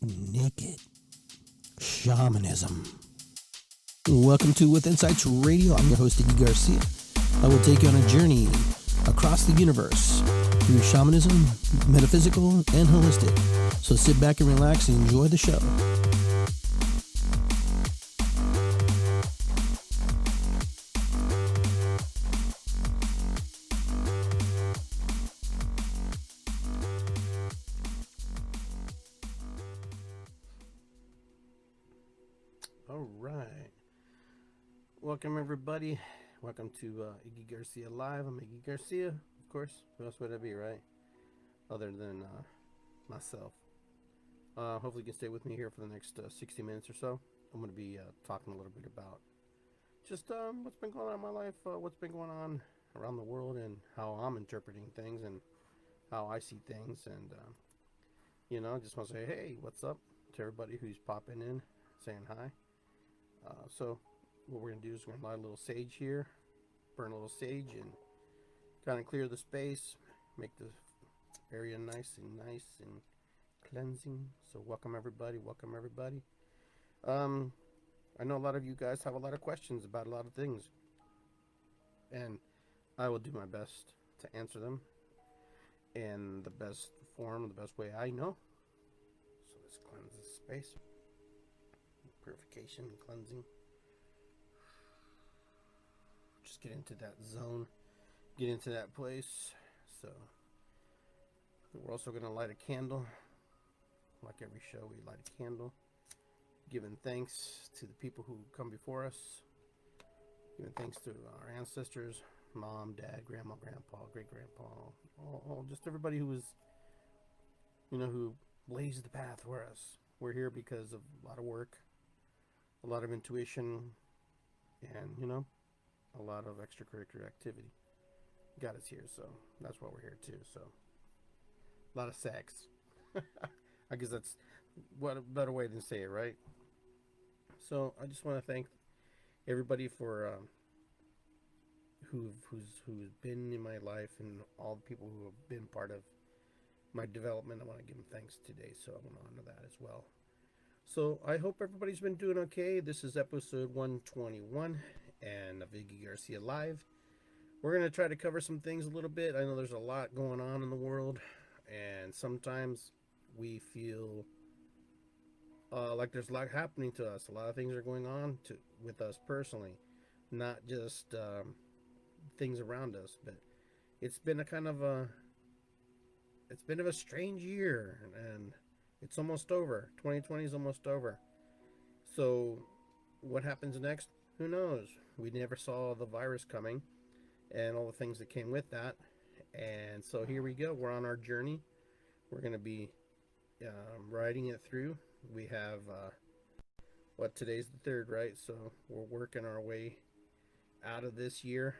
Naked Shamanism. Welcome to With Insights Radio. I'm your host, Iggy Garcia. I will take you on a journey across the universe through shamanism, metaphysical, and holistic. So sit back and relax and enjoy the show. All right. Welcome, everybody. Welcome to Iggy Garcia Live. I'm Iggy Garcia, of course. Who else would I be, right? Other than myself. Hopefully you can stay with me here for the next 60 minutes or so. I'm going to be talking a little bit about just what's been going on in my life, what's been going on around the world, and how I'm interpreting things and how I see things. And, just want to say, hey, what's up to everybody who's popping in, saying hi. So what we're going to do is we're going to light a little sage here, burn a little sage, and kind of clear the space, make the area nice and cleansing. So welcome everybody. I know a lot of you guys have a lot of questions about a lot of things, and I will do my best to answer them in the best form, the best way I know. So let's cleanse this space. Purification and cleansing. Just get into that zone, get into that place. So we're also going to light a candle. Like every show, we light a candle, giving thanks to the people who come before us, giving thanks to our ancestors, mom, dad, grandma, grandpa, great-grandpa, all just everybody who was, who blazed the path for us. We're here because of a lot of work, a lot of intuition, and, a lot of extracurricular activity got us here. So that's why we're here too. So a lot of sex. I guess that's what a better way than say it, right? So I just want to thank everybody for who's been in my life, and all the people who have been part of my development. I want to give them thanks today, so I want to honor that as well. So I hope everybody's been doing okay. This is episode 121 and of Iggy Garcia Live. We're going to try to cover some things a little bit. I know there's a lot going on in the world, and sometimes we feel like there's a lot happening to us. A lot of things are going on with us personally, not just things around us. But it's been a strange year, and it's almost over. 2020 is almost over. So what happens next? Who knows? We never saw the virus coming and all the things that came with that. And so here we go. We're on our journey. We're going to be riding it through. We have, today's the 3rd, right? So we're working our way out of this year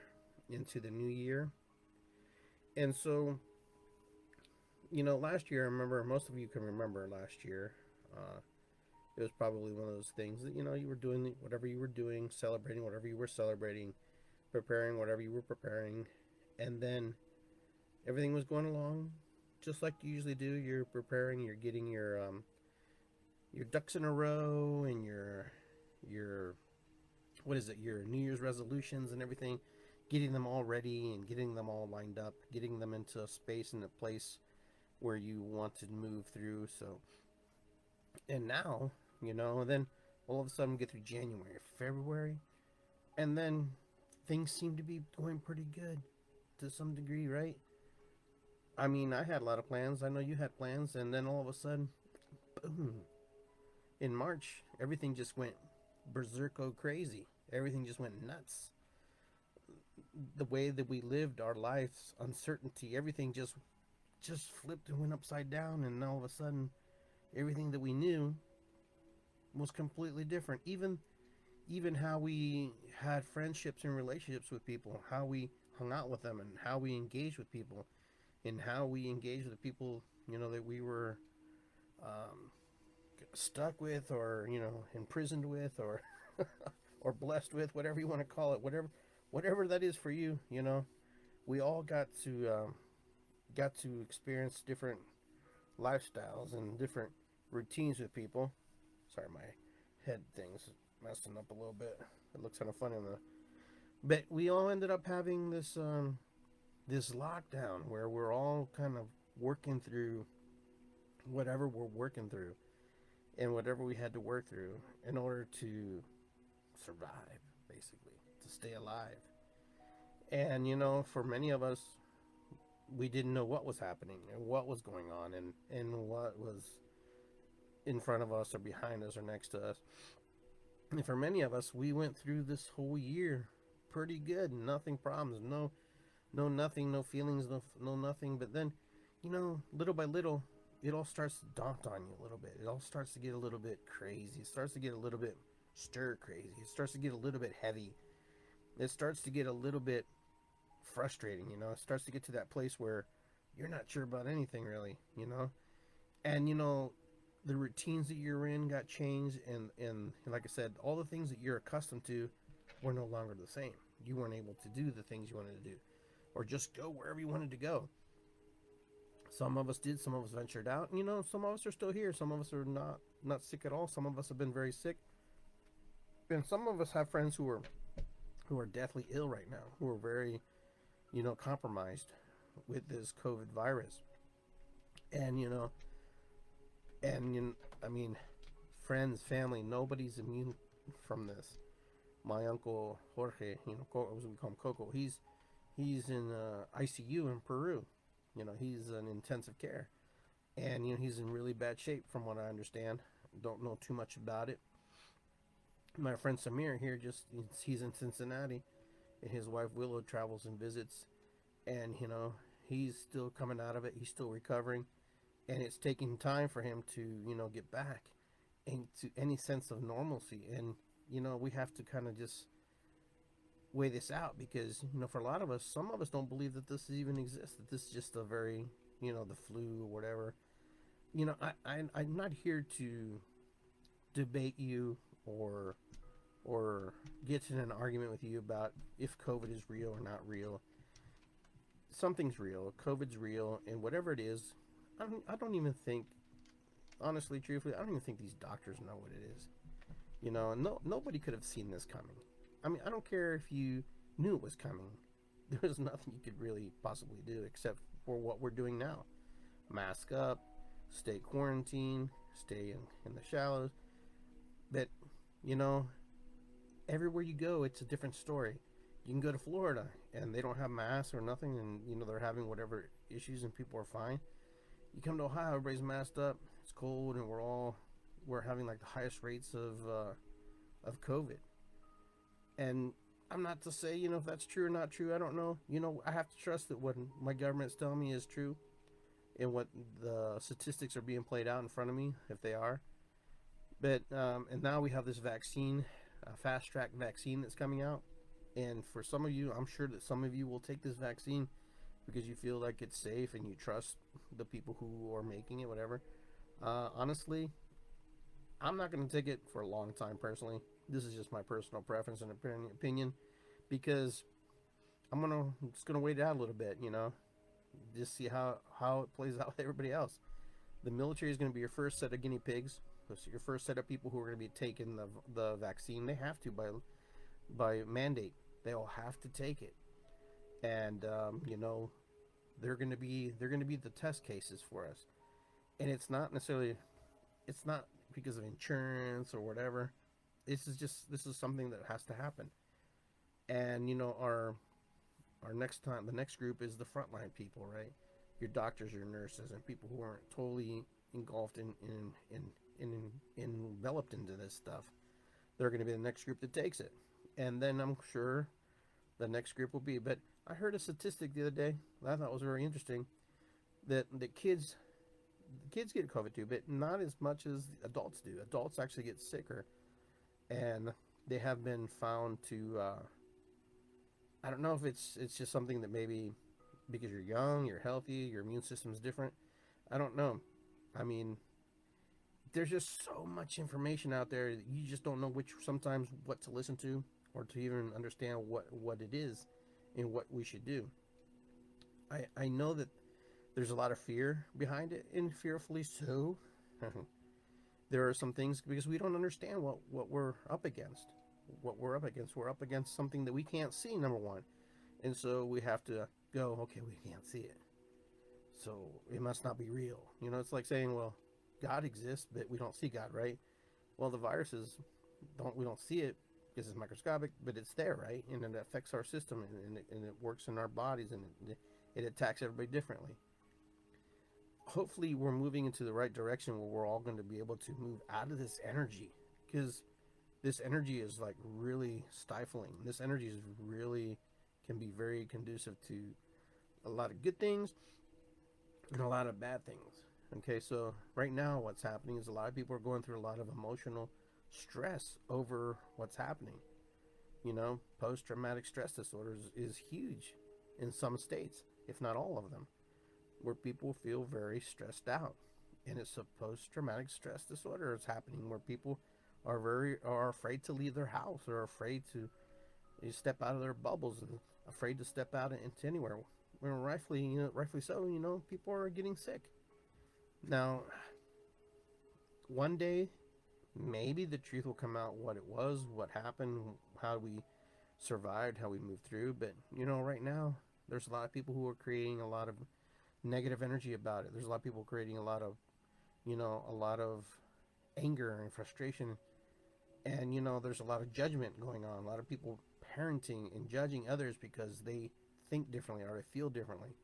into the new year. And so, last year, I remember, most of you can remember last year, it was probably one of those things that, you were doing whatever you were doing, celebrating whatever you were celebrating, preparing whatever you were preparing, and then everything was going along just like you usually do. You're preparing, you're getting your ducks in a row, and your your New Year's resolutions and everything, getting them all ready and getting them all lined up, getting them into a space and a place where you want to move through. So, and now, then all of a sudden we get through January, February, and then things seem to be going pretty good to some degree, right? I mean, I had a lot of plans. I know you had plans, and then all of a sudden, boom, in March, everything just went berserko crazy. Everything just went nuts. The way that we lived our lives, uncertainty, everything just flipped and went upside down, and all of a sudden, everything that we knew was completely different. Even how we had friendships and relationships with people, how we hung out with them, and how we engaged with people, and how we engaged with the people, that we were stuck with, or, imprisoned with, or or blessed with, whatever you want to call it, whatever that is for you. We all got to experience different lifestyles and different routines with people. Sorry, my head thing's messing up a little bit. It looks kind of funny on the. But we all ended up having this lockdown where we're all kind of working through whatever we're working through and whatever we had to work through in order to survive, basically, to stay alive. And for many of us, we didn't know what was happening and what was going on and what was in front of us or behind us or next to us. And for many of us, we went through this whole year pretty good, nothing problems, no nothing, no feelings, no nothing. But then, little by little, it all starts to daunt on you a little bit. It all starts to get a little bit crazy. It starts to get a little bit stir crazy. It starts to get a little bit heavy. It starts to get a little bit frustrating. It starts to get to that place where you're not sure about anything really. And the routines that you're in got changed, and like I said, all the things that you're accustomed to were no longer the same. You weren't able to do the things you wanted to do, or just go wherever you wanted to go. Some of us did. Some of us ventured out. Some of us are still here. Some of us are not sick at all. Some of us have been very sick, and some of us have friends who are deathly ill right now, who are very, compromised with this COVID virus. And I mean, friends, family, nobody's immune from this. My uncle Jorge, as we call him Coco, he's in ICU in Peru. He's in intensive care, and he's in really bad shape from what I understand. Don't know too much about it. My friend Samir here, he's in Cincinnati, and his wife Willow travels and visits, and he's still coming out of it. He's still recovering, and it's taking time for him to get back into any sense of normalcy. And we have to kind of just weigh this out, because for a lot of us, some of us don't believe that this even exists, that this is just a very the flu or whatever. I'm not here to debate you or get in an argument with you about if COVID is real or not real. Something's real. COVID's real, and whatever it is, I don't even think, honestly, truthfully, I don't even think these doctors know what it is. Nobody could have seen this coming. I mean, I don't care if you knew it was coming. There was nothing you could really possibly do except for what we're doing now. Mask up, stay quarantined, stay in the shallows. But, everywhere you go, it's a different story. You can go to Florida, and they don't have masks or nothing, and, they're having whatever issues, and people are fine. You come to Ohio, everybody's masked up. It's cold, and we're having like the highest rates of COVID. And I'm not to say, if that's true or not true. I don't know. I have to trust that what my government's telling me is true, and what the statistics are being played out in front of me, if they are. But and now we have this vaccine, a fast track vaccine that's coming out. And for some of you, I'm sure that some of you will take this vaccine because you feel like it's safe and you trust the people who are making it, whatever. Honestly, I'm not going to take it for a long time personally. This is just my personal preference and opinion, because I'm just gonna wait it out a little bit, just see how it plays out with everybody else. The military is going to be your first set of guinea pigs. So your first set of people who are going to be taking the vaccine. They have to by mandate. They all have to take it, and they're going to be the test cases for us. And it's not because of insurance or whatever. This is something that has to happen. And our the next group is the frontline people, right? Your doctors, your nurses, and people who aren't totally engulfed in enveloped into this stuff. They're going to be the next group that takes it, and then I'm sure the next group will be. But I heard a statistic the other day that I thought was very interesting, that the kids get COVID too, but not as much as adults do. Adults actually get sicker, and they have been found to. I don't know if it's just something that maybe because you're young, you're healthy, your immune system's different. I don't know. I mean, there's just so much information out there that you just don't know sometimes what to listen to, or to even understand what it is and what we should do. I know that there's a lot of fear behind it, and fearfully so. There are some things because we don't understand what we're up against. What we're up against. We're up against something that we can't see, number one. And so we have to go, okay, we can't see it. So it must not be real. You know, it's like saying, well, God exists, but we don't see God, right? Well, the viruses we don't see it because it's microscopic, but it's there, right? And it affects our system, and it works in our bodies, and it attacks everybody differently. Hopefully we're moving into the right direction where we're all going to be able to move out of this energy, because this energy is like really stifling. This energy is really can be very conducive to a lot of good things and a lot of bad things. Okay, so right now what's happening is a lot of people are going through a lot of emotional stress over what's happening. You know, post-traumatic stress disorders is huge in some states, if not all of them, where people feel very stressed out. And it's a post-traumatic stress disorder is happening where people are afraid to leave their house, or afraid to step out of their bubbles, and afraid to step out into anywhere. When rightfully so, people are getting sick. Now, one day, maybe the truth will come out, what it was, what happened, how we survived, how we moved through. But, right now, there's a lot of people who are creating a lot of negative energy about it. There's a lot of people creating a lot of anger and frustration. And, there's a lot of judgment going on. A lot of people parenting and judging others because they think differently or they feel differently.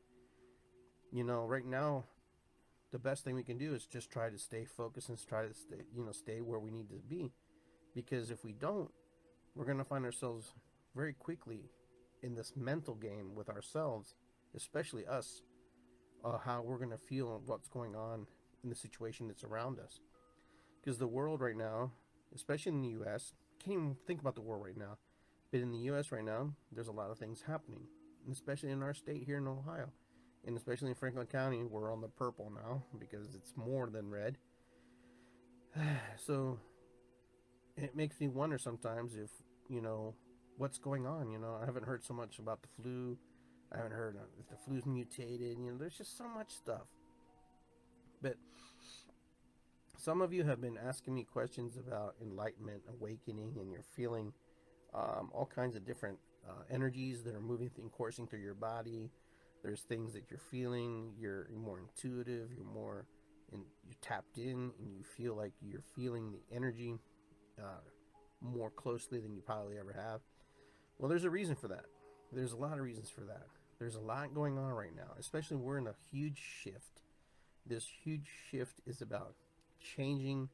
Right now, the best thing we can do is just try to stay focused and try to stay where we need to be. Because if we don't, we're going to find ourselves very quickly in this mental game with ourselves, especially us, how we're going to feel and what's going on in the situation that's around us. Because the world right now, especially in the U.S., can't even think about the world right now, but in the U.S. right now, there's a lot of things happening, and especially in our state here in Ohio, and especially in Franklin County, we're on the purple now because it's more than red. So it makes me wonder sometimes if, what's going on. I haven't heard so much about the flu. I haven't heard if the flu's mutated. There's just so much stuff. But some of you have been asking me questions about enlightenment, awakening, and you're feeling all kinds of different energies that are moving and coursing through your body. There's things that you're feeling. You're more intuitive. You're tapped in, and you feel like you're feeling the energy more closely than you probably ever have. Well, there's a reason for that. There's a lot of reasons for that. There's a lot going on right now, especially we're in a huge shift. This huge shift is about changing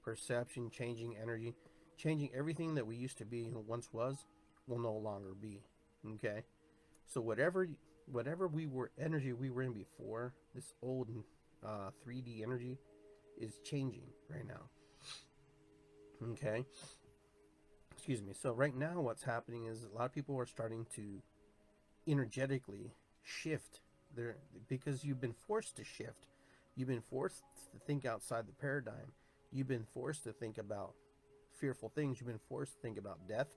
perception, changing energy, changing everything that we used to be and once was will no longer be. Okay? So whatever energy we were in before, this old 3D energy is changing right now. Okay? Excuse me. So right now what's happening is a lot of people are starting to energetically shift there because you've been forced to shift. You've been forced to think outside the paradigm. You've been forced to think about fearful things. You've been forced to think about death.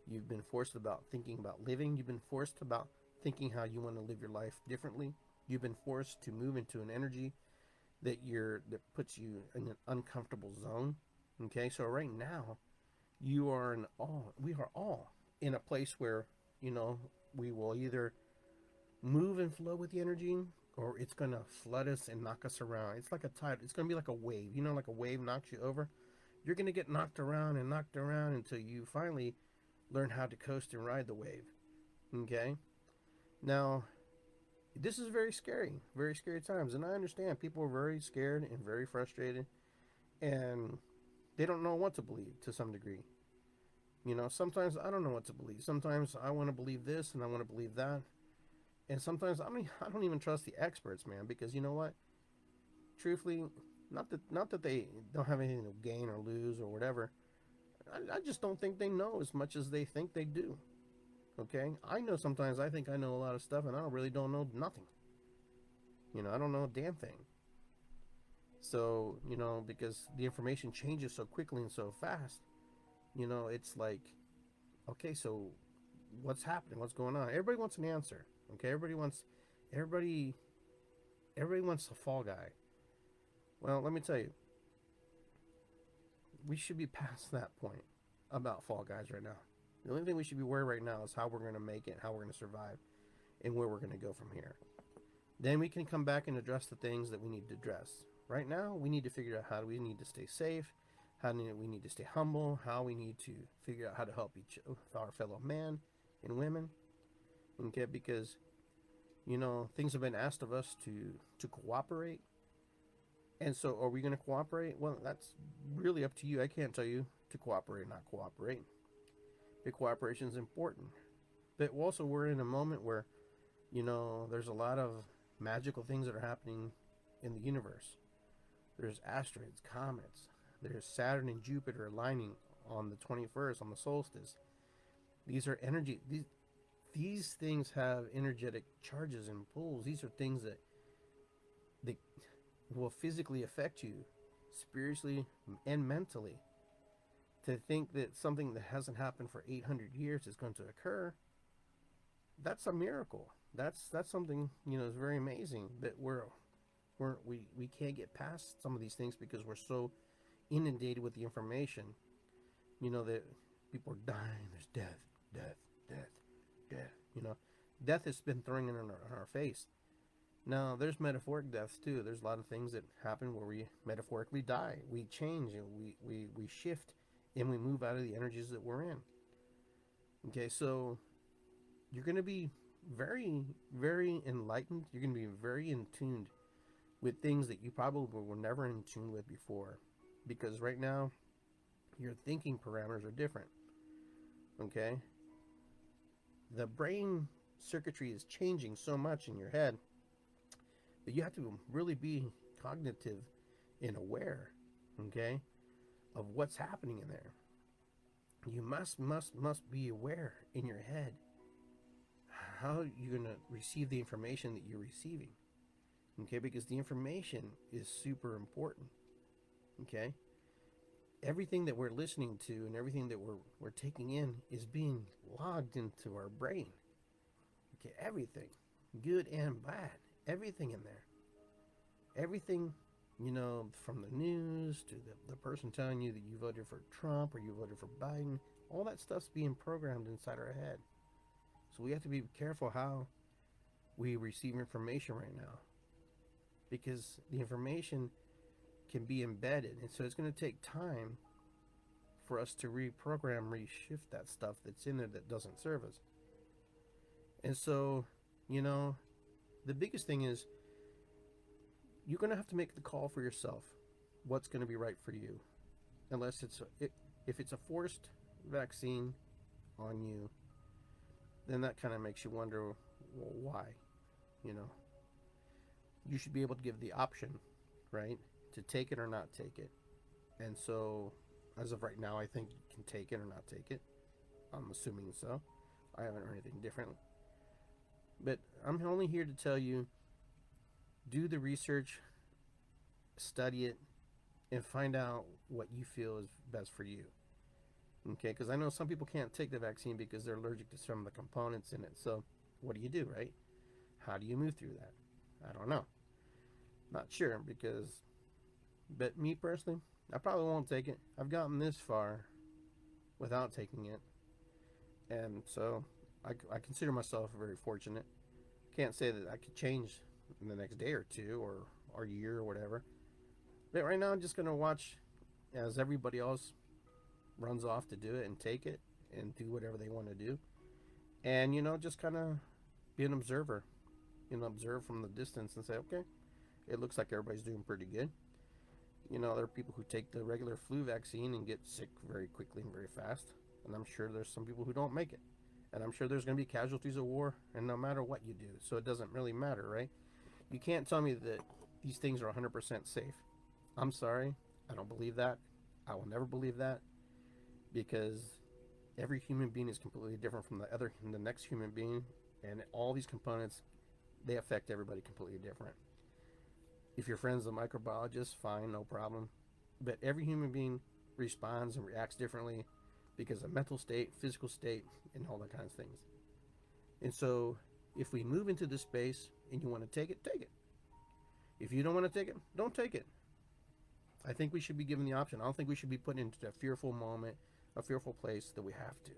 You've been forced about thinking about living. You've been forced about thinking how you want to live your life differently. You've been forced to move into an energy that puts you in an uncomfortable zone. Okay, so right now we are all in a place where we will either move and flow with the energy, or it's going to flood us and knock us around. It's like a tide. It's going to be like a wave. Like a wave knocks you over. You're going to get knocked around until you finally learn how to coast and ride the wave. Okay? Now, this is very scary times. And I understand people are very scared and very frustrated. And they don't know what to believe to some degree. Sometimes I don't know what to believe. Sometimes I want to believe this and I want to believe that. And sometimes I don't even trust the experts, man, because you know what? Truthfully, not that they don't have anything to gain or lose or whatever. I just don't think they know as much as they think they do. Okay? I know sometimes I think I know a lot of stuff and I really don't know nothing. I don't know a damn thing. So, because the information changes so quickly and so fast, it's like, okay, so what's happening? What's going on? Everybody wants an answer. Okay, everybody wants a fall guy. Well, let me tell you, we should be past that point about Fall Guys right now. The only thing we should be worried right now is how we're going to make it, how we're going to survive, and where we're going to go from here. Then we can come back and address the things that we need to address. Right now, we need to figure out how do we need to stay safe, how do we need to stay humble, how we need to figure out how to help our fellow man and women. Okay, because things have been asked of us to cooperate. And so are we going to cooperate? Well, that's really up to you. I can't tell you to cooperate or not cooperate. But cooperation is important. But also we're in a moment where, there's a lot of magical things that are happening in the universe. There's asteroids, comets. There's Saturn and Jupiter aligning on the 21st, on the solstice. These are energy. These things have energetic charges and pulls. These are things that they will physically affect you, spiritually and mentally. To think that something that hasn't happened for 800 years is going to occur, that's a miracle. That's something is very amazing. But we can't get past some of these things because we're so inundated with the information. That people are dying. There's death. Death has been thrown in our face. Now, there's metaphoric deaths too. There's a lot of things that happen where we metaphorically die. We change, and we shift, and we move out of the energies that we're in. Okay, so you're going to be very, very enlightened. You're going to be very in tune with things that you probably were never in tune with before. Because right now, your thinking parameters are different. Okay? The brain circuitry is changing so much in your head that you have to really be cognitive and aware, okay, of what's happening in there. You must be aware in your head how you're going to receive the information that you're receiving, okay, because the information is super important, okay. Everything that we're listening to and everything that we're taking in is being logged into our brain. Okay, everything, good and bad, everything in there. Everything, from the news to the person telling you that you voted for Trump or you voted for Biden, all that stuff's being programmed inside our head. So we have to be careful how we receive information right now, because the information can be embedded, and so it's going to take time for us to reprogram, reshift that stuff that's in there that doesn't serve us. And so, the biggest thing is you're going to have to make the call for yourself. What's going to be right for you? Unless if it's a forced vaccine on you, then that kind of makes you wonder, well, why? You should be able to give the option, right? To take it or not take it. And so, as of right now, I think you can take it or not take it. I'm assuming so. I haven't heard anything different. But I'm only here to tell you, do the research, study it, and find out what you feel is best for you. Okay, because I know some people can't take the vaccine because they're allergic to some of the components in it. So what do you do, right? How do you move through that? I don't know. Not sure, but me personally, I probably won't take it. I've gotten this far without taking it. And so I consider myself very fortunate. Can't say that I could change in the next day or two or year or whatever. But right now I'm just going to watch as everybody else runs off to do it and take it and do whatever they want to do. And, just kind of be an observer. Observe from the distance and say, okay, it looks like everybody's doing pretty good. There are people who take the regular flu vaccine and get sick very quickly and very fast. And I'm sure there's some people who don't make it. And I'm sure there's going to be casualties of war, and no matter what you do. So it doesn't really matter, right? You can't tell me that these things are 100% safe. I'm sorry. I don't believe that. I will never believe that. Because every human being is completely different from the next human being. And all these components, they affect everybody completely different. If your friend's a microbiologist, fine, no problem. But every human being responds and reacts differently because of mental state, physical state, and all that kinds of things. And so, if we move into this space and you want to take it, take it. If you don't want to take it, don't take it. I think we should be given the option. I don't think we should be put into a fearful moment, a fearful place that we have to.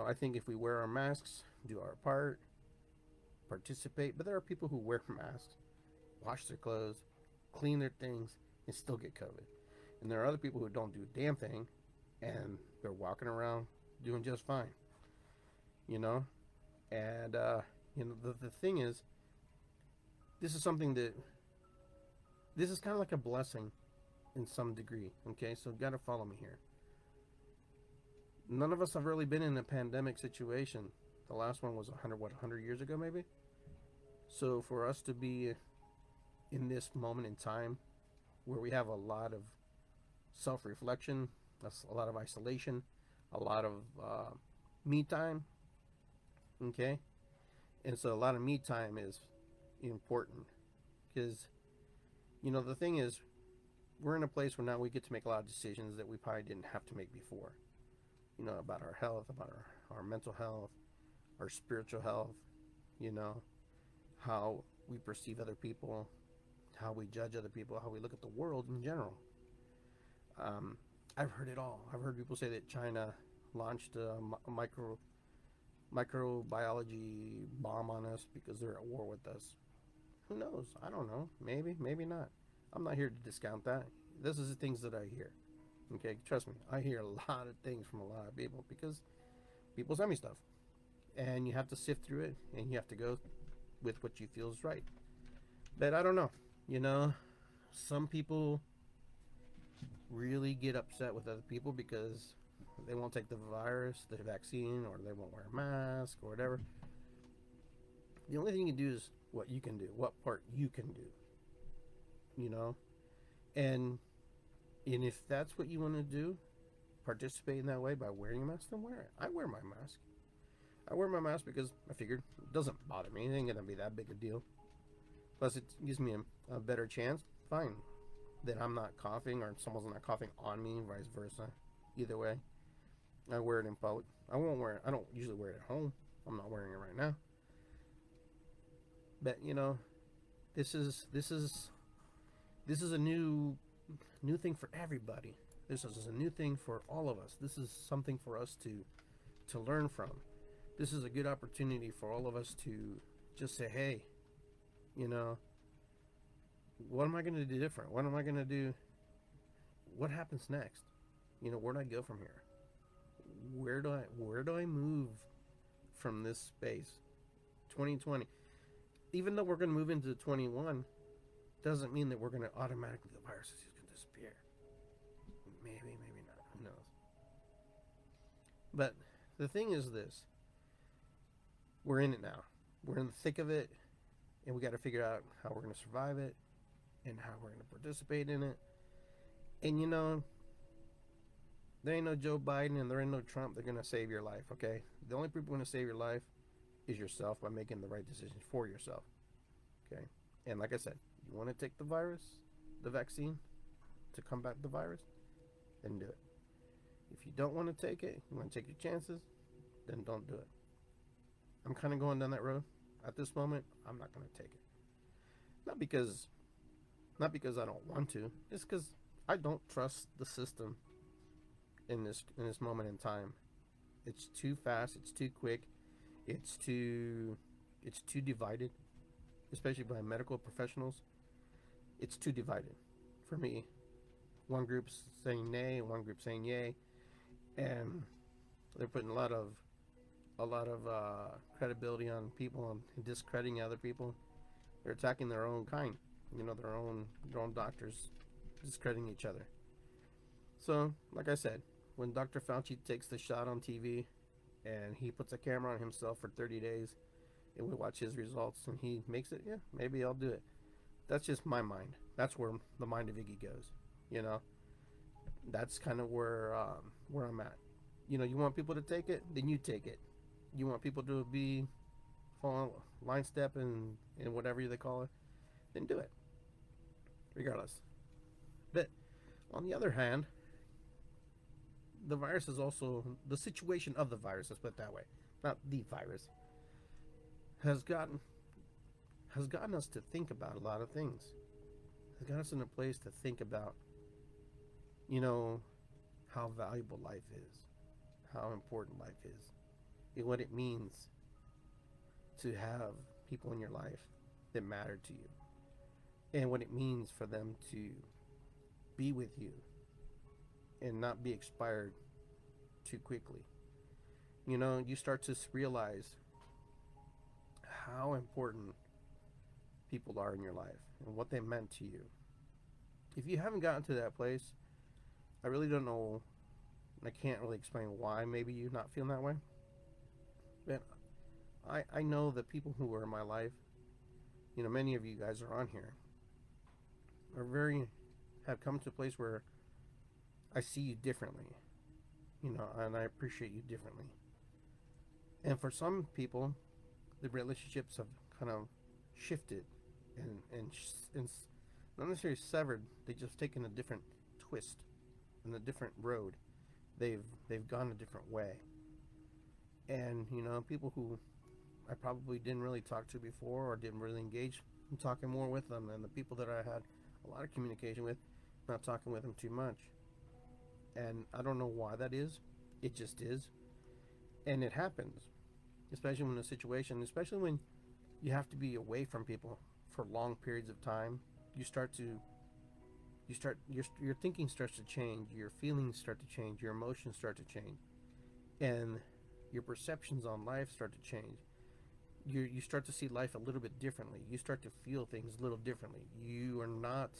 I think if we wear our masks, do our part, participate. But there are people who wear masks, wash their clothes, clean their things, and still get COVID. And there are other people who don't do a damn thing, and they're walking around doing just fine. You know, and the thing is, this is something that this is kind of like a blessing in some degree. Okay, so got to follow me here. None of us have really been in a pandemic situation. The last one was 100 years ago, maybe. So for us to be in this moment in time where we have a lot of self-reflection, a lot of isolation, a lot of me time, okay? And so a lot of me time is important because, the thing is, we're in a place where now we get to make a lot of decisions that we probably didn't have to make before, about our health, about our mental health, our spiritual health, how we perceive other people, how we judge other people, how we look at the world in general. I've heard it all. I've heard people say that China launched a microbiology bomb on us because they're at war with us. Who knows? I don't know. Maybe, maybe not. I'm not here to discount that. This is the things that I hear. Okay, trust me. I hear a lot of things from a lot of people because people send me stuff. And you have to sift through it and you have to go with what you feel is right. But I don't know. Some people really get upset with other people because they won't take the virus, the vaccine, or they won't wear a mask or whatever. The only thing you can do is what you can do, what part you can do. And if that's what you want to do, participate in that way by wearing a mask, then wear it. I wear my mask. I wear my mask because I figured it doesn't bother me. It ain't gonna be that big a deal. Plus, it gives me a better chance. Fine, that I'm not coughing or someone's not coughing on me, vice versa. Either way, I wear it in public. I won't wear it. I don't usually wear it at home. I'm not wearing it right now. But this is a new thing for everybody. This is a new thing for all of us. This is something for us to learn from. This is a good opportunity for all of us to just say, hey, what am I going to do different? What am I going to do? What happens next? Where do I go from here? Where do I move from this space? 2020. Even though we're going to move into 21, doesn't mean that we're going to automatically, the virus is just going to disappear. Maybe, maybe not. Who knows? But the thing is this. We're in it now. We're in the thick of it, and we got to figure out how we're going to survive it and how we're going to participate in it. And there ain't no Joe Biden and there ain't no Trump that are going to save your life, okay? The only people going to save your life is yourself by making the right decisions for yourself, okay? And like I said, you want to take the vaccine to combat the virus, then do it. If you don't want to take it, you want to take your chances, then don't do it. I'm kind of going down that road. At this moment, I'm not going to take it. Not because I don't want to. It's because I don't trust the system in this moment in time. It's too fast. It's too quick. It's too divided, especially by medical professionals. It's too divided for me. One group's saying nay, one group saying yay, and they're putting a lot of credibility on people and discrediting other people. They're attacking their own kind, their own doctors, discrediting each other. So, like I said, when Dr. Fauci takes the shot on TV and he puts a camera on himself for 30 days and we watch his results and he makes it, yeah, maybe I'll do it. That's just my mind. That's where the mind of Iggy goes, That's kind of where I'm at. You want people to take it, then you take it. You want people to be follow line step and whatever they call it, then do it. Regardless. But on the other hand, the virus is also the situation of the virus, let's put it that way. Not the virus. Has gotten us to think about a lot of things. It's got us in a place to think about, you know, how valuable life is, how important life is, and what it means to have people in your life that matter to you, and what it means for them to be with you and not be expired too quickly. You know, you start to realize how important people are in your life and what they meant to you. If you haven't gotten to that place, I really don't know. I can't really explain why maybe you're not feeling that way. But I know that people who are in my life, you know, many of you guys are on here, have come to a place where I see you differently, you know, and I appreciate you differently. And for some people, the relationships have kind of shifted and not necessarily severed. They just taken a different twist and a different road. They've gone a different way. And you know, people who I probably didn't really talk to before or didn't really engage in talking more with them, and the people that I had a lot of communication with, not talking with them too much. And I don't know why that is. It just is. And it happens, especially when a situation, especially when you have to be away from people for long periods of time. Your thinking starts to change, your feelings start to change, your emotions start to change, and your perceptions on life start to change. You start to see life a little bit differently. You start to feel things a little differently. You are not,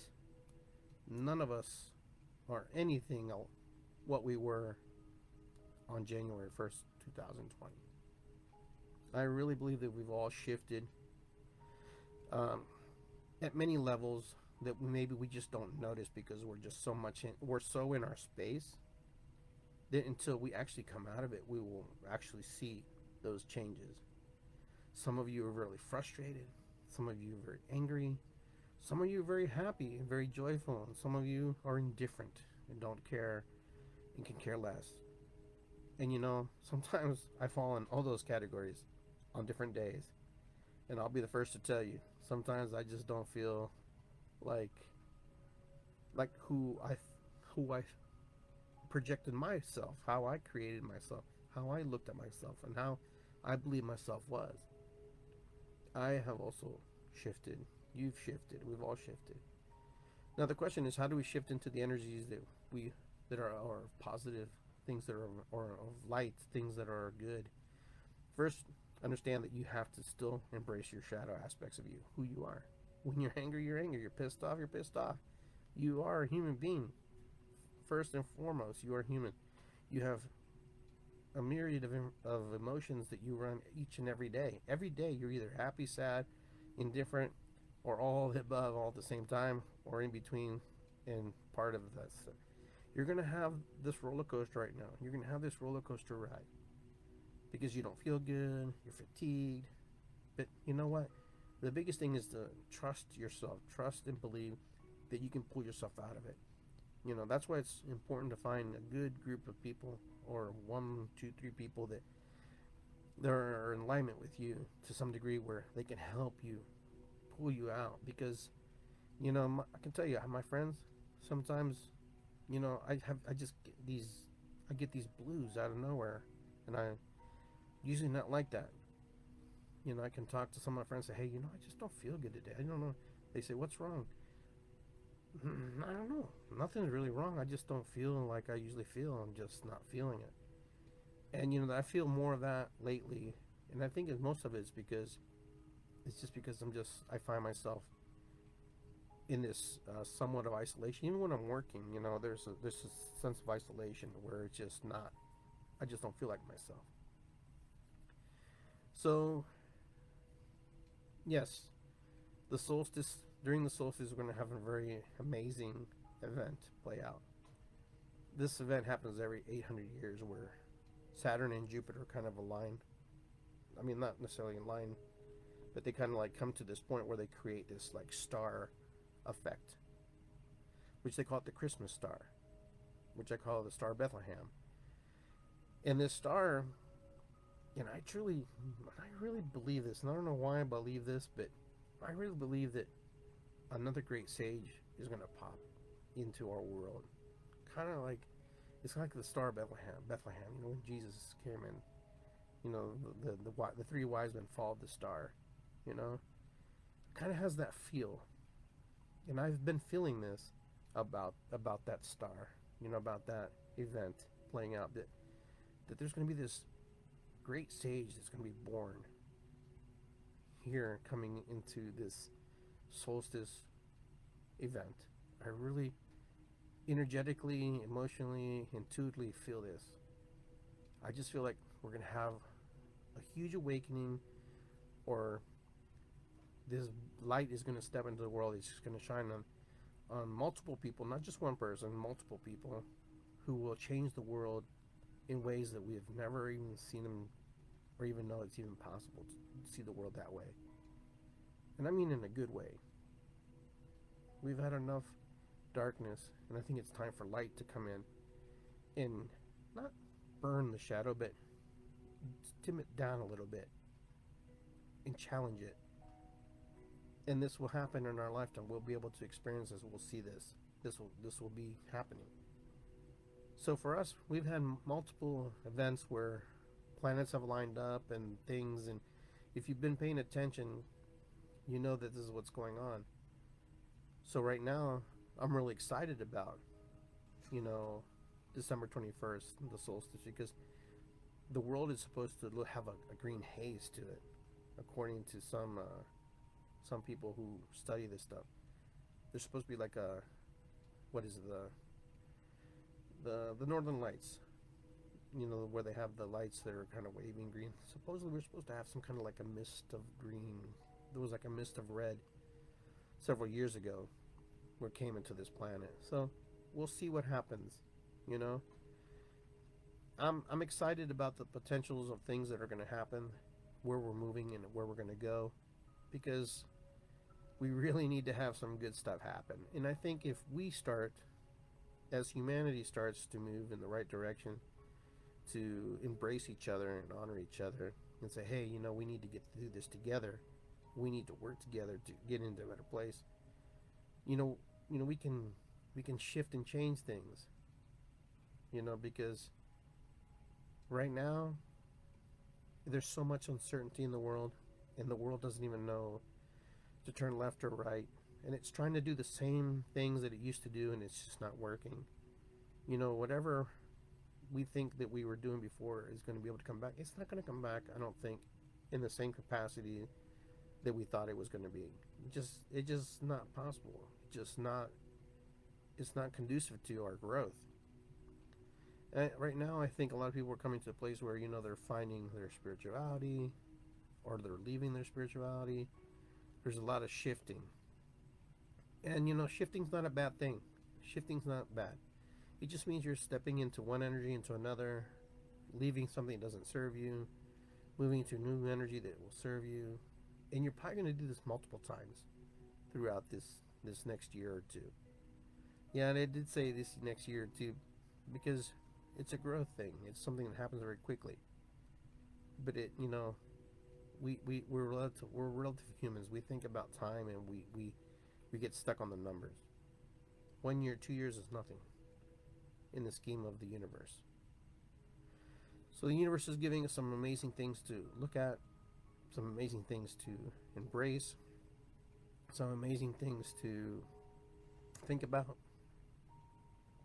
none of us are anything what we were on January 1st, 2020. I really believe that we've all shifted at many levels that maybe we just don't notice because we're so in our space that until we actually come out of it, we will actually see those changes. Some of you are really frustrated. Some of you are very angry. Some of you are very happy and very joyful. And some of you are indifferent and don't care and can care less. And you know, sometimes I fall in all those categories on different days. And I'll be the first to tell you, sometimes I just don't feel like who I projected myself, how I created myself, how I looked at myself, and how I believe myself was. I have also shifted. You've shifted. We've all shifted. Now the question is, how do we shift into the energies that are positive, things that are or of light, things that are good? First, understand that you have to still embrace your shadow aspects of you, who you are. When you're angry, you're angry. You're pissed off, you're pissed off. You are a human being. First and foremost, you are human. You have a myriad of emotions that you run each and every day. Every day you're either happy, sad, indifferent, or all of the above all at the same time, or in between and part of that. You're going to have this roller coaster right now. You're going to have this roller coaster ride because you don't feel good, you're fatigued. But you know what? The biggest thing is to trust yourself, trust and believe that you can pull yourself out of it. You know, that's why it's important to find a good group of people, or 1, 2, 3 people that are in alignment with you to some degree, where they can help you pull you out. Because, you know, I can tell you, my friends, sometimes, you know, I get these blues out of nowhere, and I usually not like that. You know, I can talk to some of my friends and say, hey, you know, I just don't feel good today. I don't know. They say, what's wrong? I don't know. Nothing's really wrong. I just don't feel like I usually feel. I'm just not feeling it. And, you know, I feel more of that lately. And I think most of it is because I find myself in this somewhat of isolation. Even when I'm working, you know, there's a sense of isolation where it's just not, I just don't feel like myself. So, yes, during the solstice, we're going to have a very amazing event play out. This event happens every 800 years, where Saturn and Jupiter kind of align. I mean, not necessarily in line, but they kind of like come to this point where they create this like star effect, which they call it the Christmas star, which I call the Star of Bethlehem. And this star, and I really believe this, and I don't know why I believe this, but I really believe that another great sage is going to pop into our world. Kind of like, it's like the Star of Bethlehem, you know, when Jesus came in, you know, the three wise men followed the star, you know, kind of has that feel. And I've been feeling this about that star, you know, about that event playing out, that there's going to be this great sage that's going to be born here coming into this solstice event. I really energetically, emotionally, intuitively feel this. I just feel like we're going to have a huge awakening, or this light is going to step into the world. It's just going to shine on multiple people, not just one person, multiple people who will change the world in ways that we have never even seen them or even know it's even possible to see the world that way. And I mean in a good way. We've had enough darkness, and I think it's time for light to come in and not burn the shadow, but dim it down a little bit and challenge it. And this will happen in our lifetime. We'll be able to experience this. We'll see this. This will be happening. So for us, we've had multiple events where planets have lined up and things, and if you've been paying attention, you know that this is what's going on. So right now, I'm really excited about, you know, December 21st, the solstice, because the world is supposed to have a green haze to it, according to some people who study this stuff. There's supposed to be like a, what is it, the Northern Lights, you know, where they have the lights that are kind of waving green. Supposedly we're supposed to have some kind of like a mist of green. There was like a mist of red several years ago where it came into this planet. So we'll see what happens, you know. I'm excited about the potentials of things that are going to happen, where we're moving and where we're going to go, because we really need to have some good stuff happen. And I think if we start, as humanity starts to move in the right direction, to embrace each other and honor each other and say, hey, you know, we need to get through this together. We need to work together to get into a better place. You know, we can shift and change things. You know, because right now there's so much uncertainty in the world, and the world doesn't even know to turn left or right, and it's trying to do the same things that it used to do, and it's just not working. You know, whatever we think that we were doing before is going to be able to come back. It's not going to come back, I don't think, in the same capacity that we thought it was going to be. It's just not possible. It's not conducive to our growth. And right now, I think a lot of people are coming to a place where, you know, they're finding their spirituality, or they're leaving their spirituality. There's a lot of shifting. And, you know, shifting's not a bad thing. Shifting's not bad. It just means you're stepping into one energy into another, leaving something that doesn't serve you, moving to new energy that will serve you. And you're probably going to do this multiple times throughout this next year or two. Yeah, and I did say this next year or two because it's a growth thing. It's something that happens very quickly. But it, you know, we're relative humans. We think about time, and we get stuck on the numbers. 1 year, 2 years is nothing in the scheme of the universe. So the universe is giving us some amazing things to look at, some amazing things to embrace, some amazing things to think about.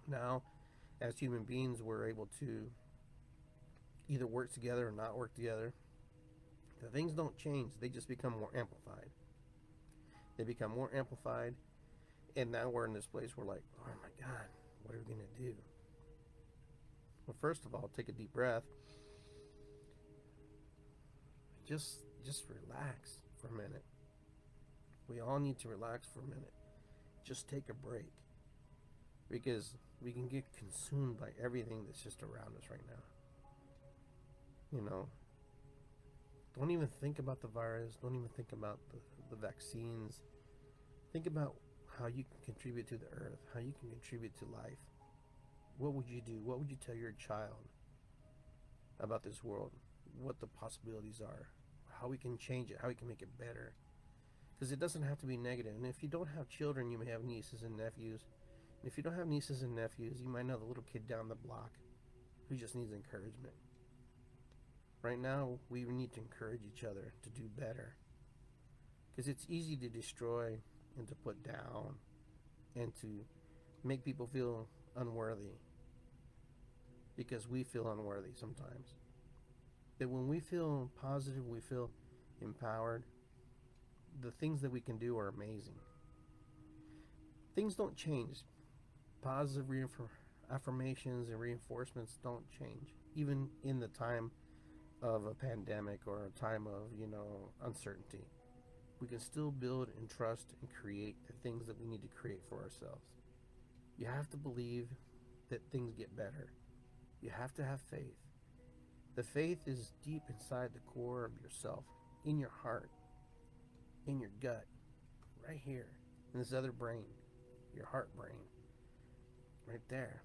Now, as human beings, we're able to either work together or not work together. The things don't change, they just become more amplified. They become more amplified, and now we're in this place where, like, oh my God, what are we going to do? Well, first of all, take a deep breath. Just relax for a minute. We all need to relax for a minute. Just take a break, because we can get consumed by everything that's just around us right now. You know, don't even think about the virus. Don't even think about the vaccines. Think about how you can contribute to the earth, how you can contribute to life. What would you do? What would you tell your child about this world? What the possibilities are, how we can change it, how we can make it better. Because it doesn't have to be negative. And if you don't have children, you may have nieces and nephews. And if you don't have nieces and nephews, you might know the little kid down the block who just needs encouragement. Right now, we need to encourage each other to do better. Because it's easy to destroy and to put down and to make people feel unworthy. Because we feel unworthy sometimes. But when we feel positive, we feel empowered, the things that we can do are amazing. Things don't change. Positive affirmations and reinforcements don't change, even in the time of a pandemic or a time of, uncertainty. We can still build and trust and create the things that we need to create for ourselves. You have to believe that things get better. You have to have faith. The faith is deep inside the core of yourself, in your heart, in your gut, right here, in this other brain, your heart brain, right there.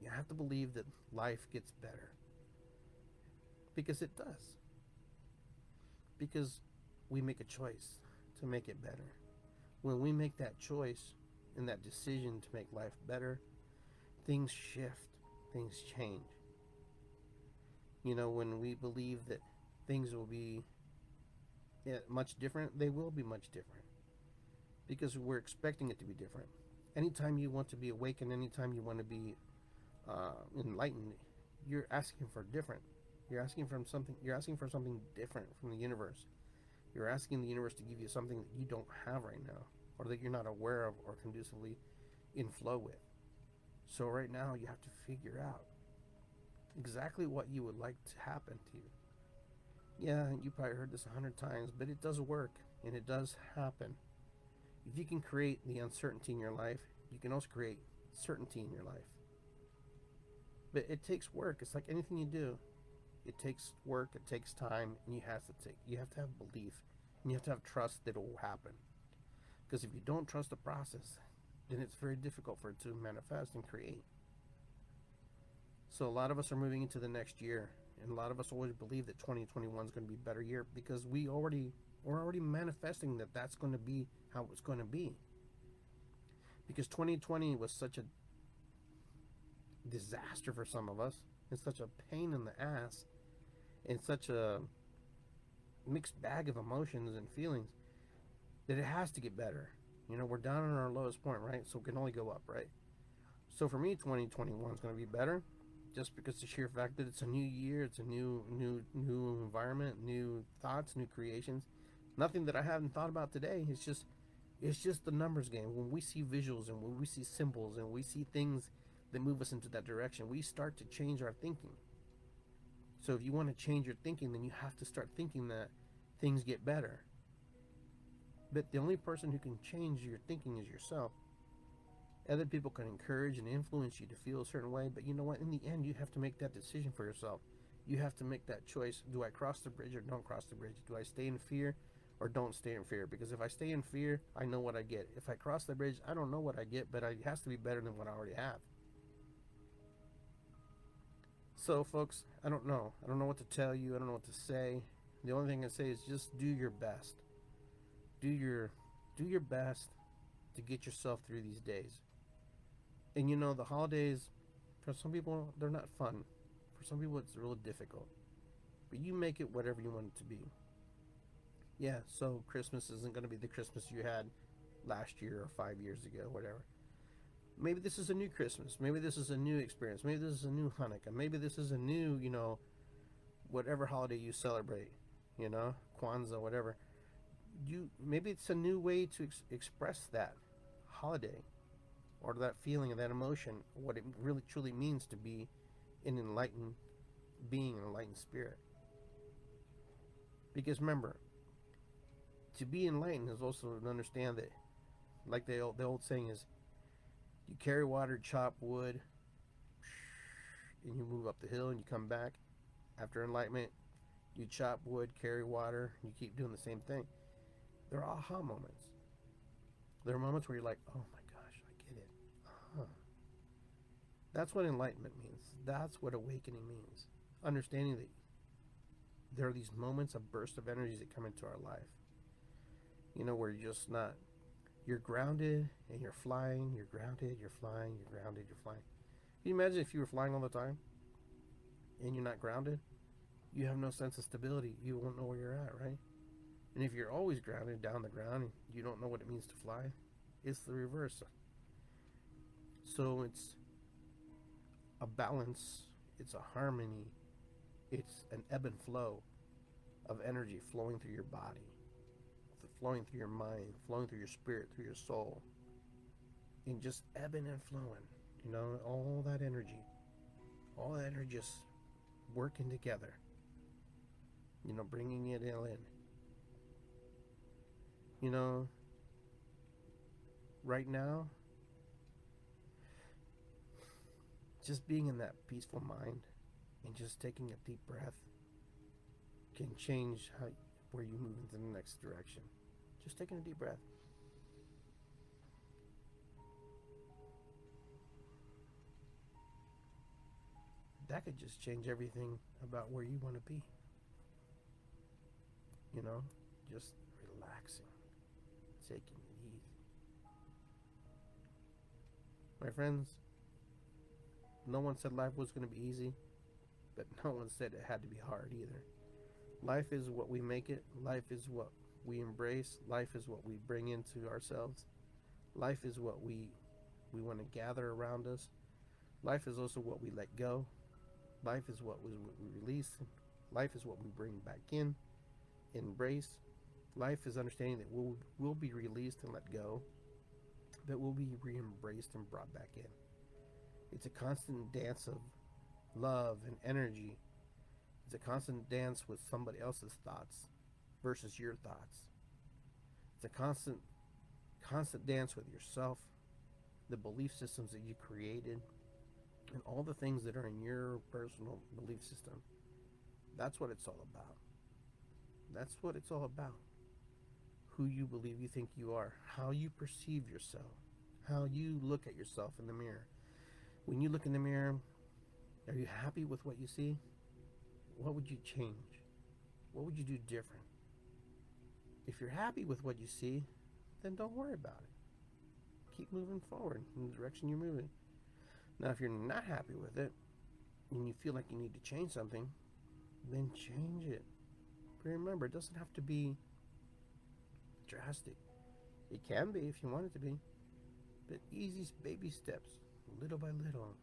You have to believe that life gets better. Because it does. Because we make a choice to make it better. When we make that choice and that decision to make life better, things shift, things change. When we believe that things will be much different, they will be much different. Because we're expecting it to be different. Anytime you want to be awakened, anytime you want to be enlightened, you're asking for different. You're asking for something different from the universe. You're asking the universe to give you something that you don't have right now, or that you're not aware of or conducively in flow with. So right now you have to figure out exactly what you would like to happen to you. Yeah, you probably heard this 100 times, but it does work and it does happen. If you can create the uncertainty in your life, you can also create certainty in your life. But it takes work. It's like anything you do. It takes work, it takes time, and you have to have belief, and you have to have trust that it will happen. Because if you don't trust the process, then it's very difficult for it to manifest and create. So a lot of us are moving into the next year, and a lot of us always believe that 2021 is going to be a better year because we're already manifesting that that's going to be how it's going to be. Because 2020 was such a disaster for some of us. It's such a pain in the ass. And such a mixed bag of emotions and feelings that it has to get better. We're down on our lowest point, right? So it can only go up, right? So for me, 2021 is going to be better, just because the sheer fact that it's a new year, it's a new environment, new thoughts, new creations. Nothing that I haven't thought about today. It's just the numbers game. When we see visuals and when we see symbols and we see things that move us into that direction, we start to change our thinking. So if you want to change your thinking, then you have to start thinking that things get better. But the only person who can change your thinking is yourself. Other people can encourage and influence you to feel a certain way, but you know what? In the end, you have to make that decision for yourself. You have to make that choice. Do I cross the bridge or don't cross the bridge? Do I stay in fear or don't stay in fear? Because if I stay in fear, I know what I get. If I cross the bridge, I don't know what I get, but it has to be better than what I already have. So, folks, I don't know. I don't know what to tell you. I don't know what to say. The only thing I say is just do your best. Do your best to get yourself through these days. And the holidays, for some people, they're not fun. For some people, it's real difficult. But you make it whatever you want it to be. Yeah, so Christmas isn't going to be the Christmas you had last year or 5 years ago, whatever. Maybe this is a new Christmas. Maybe this is a new experience. Maybe this is a new Hanukkah. Maybe this is a new, whatever holiday you celebrate, Kwanzaa, whatever. Maybe it's a new way to express that holiday or that feeling or that emotion, what it really truly means to be an enlightened being, an enlightened spirit. Because remember, to be enlightened is also to understand that, like the old saying is, you carry water, chop wood, and you move up the hill and you come back. After enlightenment, you chop wood, carry water, and you keep doing the same thing. They're aha moments. There are moments where you're like, oh my gosh, I get it. That's what enlightenment means. That's what awakening means. Understanding that there are these moments of bursts of energies that come into our life. Where you're just not, you're grounded and you're flying, you're grounded, you're flying, you're grounded, you're flying. Can you imagine if you were flying all the time and you're not grounded? You have no sense of stability. You won't know where you're at, right? And if you're always grounded down the ground and you don't know what it means to fly, it's the reverse. So it's a balance, it's a harmony, it's an ebb and flow of energy flowing through your body, flowing through your mind, flowing through your spirit, through your soul, and just ebbing and flowing. All that energy just working together, bringing it in. Right now, just being in that peaceful mind and just taking a deep breath can change where you move into the next direction. Just taking a deep breath. That could just change everything about where you want to be. Just relaxing, taking it easy. My friends, no one said life was going to be easy, but no one said it had to be hard either. Life is what we make it. Life is what we embrace. Life is what we bring into ourselves. Life is what we want to gather around us. Life is also what we let go. Life is what we release. Life is what we bring back in, embrace. Life is understanding that we'll be released and let go, that we'll be re-embraced and brought back in. It's a constant dance of love and energy. It's a constant dance with somebody else's thoughts versus your thoughts. It's a constant dance with yourself, the belief systems that you created, and all the things that are in your personal belief system. That's what it's all about. That's what it's all about. Who you believe you think you are, how you perceive yourself, how you look at yourself in the mirror. When you look in the mirror, are you happy with what you see? What would you change? What would you do different? If you're happy with what you see, then don't worry about it. Keep moving forward in the direction you're moving. Now, if you're not happy with it, and you feel like you need to change something, then change it. But remember, it doesn't have to be drastic. It can be if you want it to be, but easy baby steps, little by little,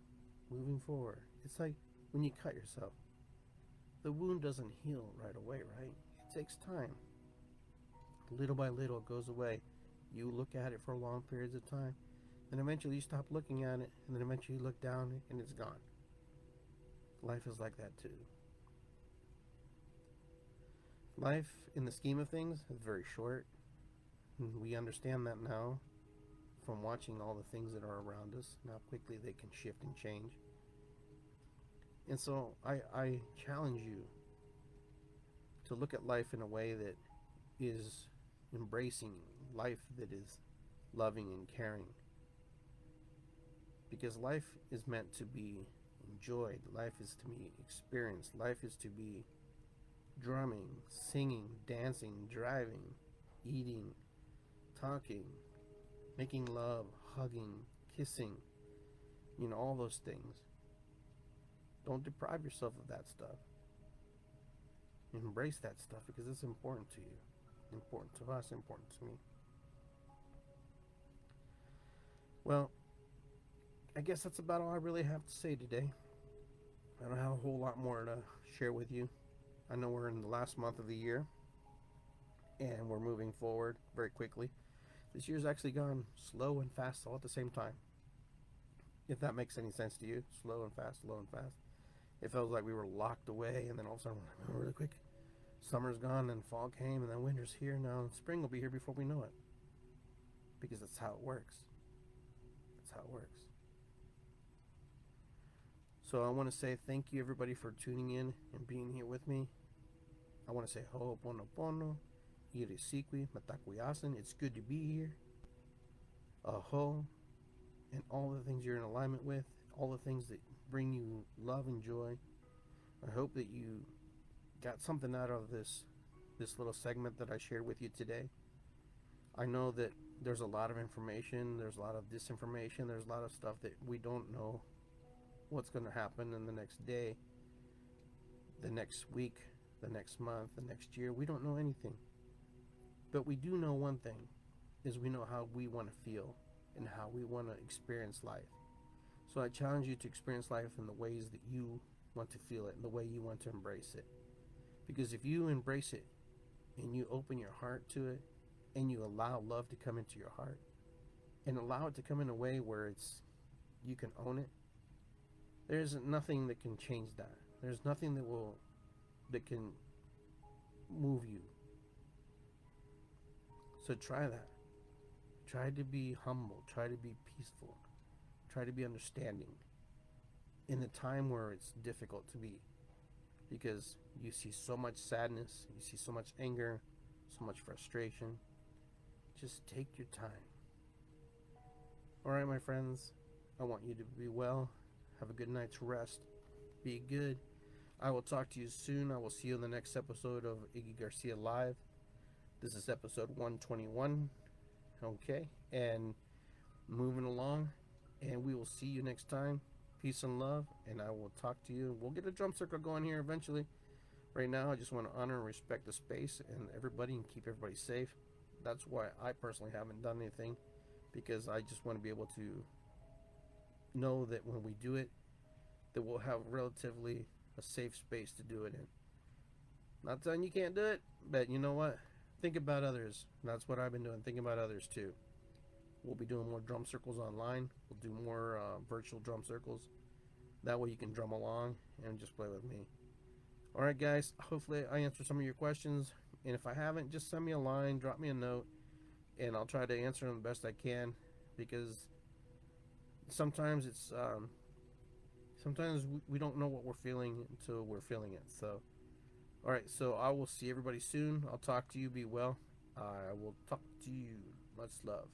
moving forward. It's like when you cut yourself. The wound doesn't heal right away, right? It takes time. Little by little it goes away. You look at it for long periods of time, then eventually you stop looking at it, and then eventually you look down and it's gone. Life is like that too. Life, in the scheme of things, is very short. We understand that now from watching all the things that are around us and how quickly they can shift and change. And so I challenge you to look at life in a way that is embracing life, that is loving and caring. Because life is meant to be enjoyed. Life is to be experienced. Life is to be drumming, singing, dancing, driving, eating, talking, making love, hugging, kissing, all those things. Don't deprive yourself of that stuff. Embrace that stuff because it's important to you, important to us, important to me. Well, I guess that's about all I really have to say today. I don't have a whole lot more to share with you. I know we're in the last month of the year and we're moving forward very quickly. This year's actually gone slow and fast all at the same time. If that makes any sense to you, slow and fast, slow and fast. It felt like we were locked away and then all of a sudden we're moving really quick. Summer's gone and fall came and then winter's here now and spring will be here before we know it. Because that's how it works. That's how it works. So I want to say thank you everybody for tuning in and being here with me. I want to say ho'oponopono, irisikwi, matakuyasin. It's good to be here. Aho, and all the things you're in alignment with, all the things that bring you love and joy. I hope that you got something out of this little segment that I shared with you today. I know that there's a lot of information, there's a lot of disinformation, there's a lot of stuff that we don't know what's going to happen in the next day, the next week, the next month, the next year. We don't know anything. But we do know one thing, is we know how we want to feel and how we want to experience life. So I challenge you to experience life in the ways that you want to feel it and the way you want to embrace it. Because if you embrace it and you open your heart to it and you allow love to come into your heart and allow it to come in a way where you can own it, there's nothing that can change that. There's nothing that can move you. So try that. Try to be humble. Try to be peaceful. Try to be understanding in a time where it's difficult to be, because you see so much sadness, you see so much anger, so much frustration. Just take your time. Alright, my friends, I want you to be well. Have a good night's rest. Be good. I will talk to you soon. I will see you in the next episode of Iggy Garcia Live. This is episode 121. Okay, and moving along, and we will see you next time. Peace and love, and I will talk to you. We'll get a drum circle going here eventually. Right now, I just want to honor and respect the space and everybody and keep everybody safe. That's why I personally haven't done anything, because I just want to be able to know that when we do it, that we'll have relatively a safe space to do it in. Not saying you can't do it, but you know what? Think about others. That's what I've been doing, thinking about others too. We'll be doing more drum circles online. We'll do more virtual drum circles. That way you can drum along and just play with me. Alright guys, hopefully I answered some of your questions. And if I haven't, just send me a line, drop me a note, and I'll try to answer them the best I can. Because sometimes sometimes we don't know what we're feeling until we're feeling it. So, alright, so I will see everybody soon. I'll talk to you. Be well. I will talk to you. Much love.